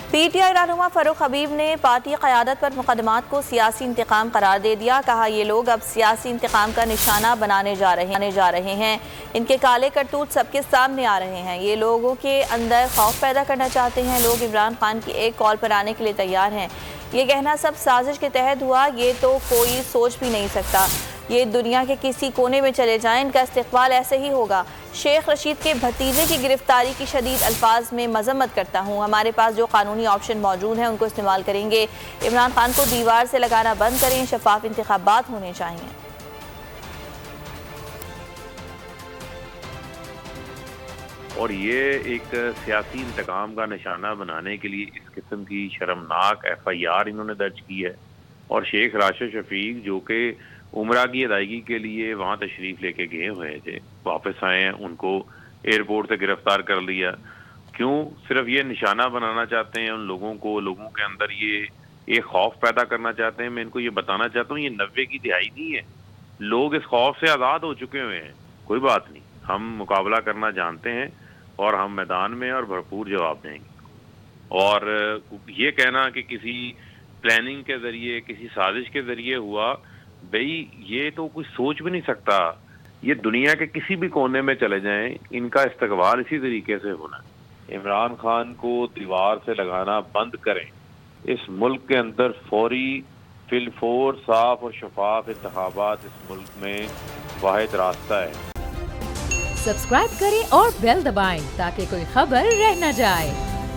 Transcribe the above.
PTI रहनुमा फारूक हबीब ने party क़यादत पर मुकदमात को सियासी इंतकाम करार दे दिया। कहा ये लोग अब सियासी इंतकाम का निशाना बनाने जा रहे हैं। इनके काले करतूत सबके सामने आ रहे हैं। ये लोगों के अंदर खौफ पैदा करना चाहते हैं। लोग इमरान खान की एक कॉल पर आने के लिए तैयार हैं। ये कहना सब साजिश के तहत हुआ, ये तो कोई सोच भी नहीं सकता। ये दुनिया के किसी कोने में चले जाएं, इनका इस्तकबाल ऐसे ही होगा। शेख रशीद के भतीजे की गिरफ्तारी की शदीद अल्फाज में मजम्मत करता हूँ। हमारे पास जो कानूनी ऑप्शन मौजूद हैं उनको इस्तेमाल करेंगे। इमरान खान को दीवार से लगाना बंद करें। शफाफ इंतखाबात होने चाहिए। और ये एक सियासी इंतकाम का निशाना बनाने के लिए इस किस्म की शर्मनाक FIR इन्होंने दर्ज की है। और शेख राशिद शफीक जो कि उम्रा की अदायगी के लिए वहाँ तशरीफ़ लेके गए हुए थे, वापस आए हैं, उनको एयरपोर्ट से गिरफ्तार कर लिया। क्यों? सिर्फ ये निशाना बनाना चाहते हैं उन लोगों को, लोगों के अंदर ये एक खौफ पैदा करना चाहते हैं। मैं इनको ये बताना चाहता हूँ, ये 90 की दिहाई नहीं है। लोग इस खौफ से आज़ाद हो चुके हुए हैं। कोई बात नहीं, हम मुकाबला करना जानते हैं और हम मैदान में और भरपूर जवाब देंगे। और ये कहना कि किसी प्लानिंग के ज़रिए, किसी साजिश के ज़रिए हुआ, भाई ये तो कुछ सोच भी नहीं सकता। ये दुनिया के किसी भी कोने में चले जाएं, इनका इस्तकबाल इसी तरीके से होना। इमरान खान को दीवार से लगाना बंद करें। इस मुल्क के अंदर फौरी फिलफोर साफ और शफाफ इंतखाबात इस मुल्क में वाहिद रास्ता है। सब्सक्राइब करें और बेल दबाएं ताकि कोई खबर रह न जाए।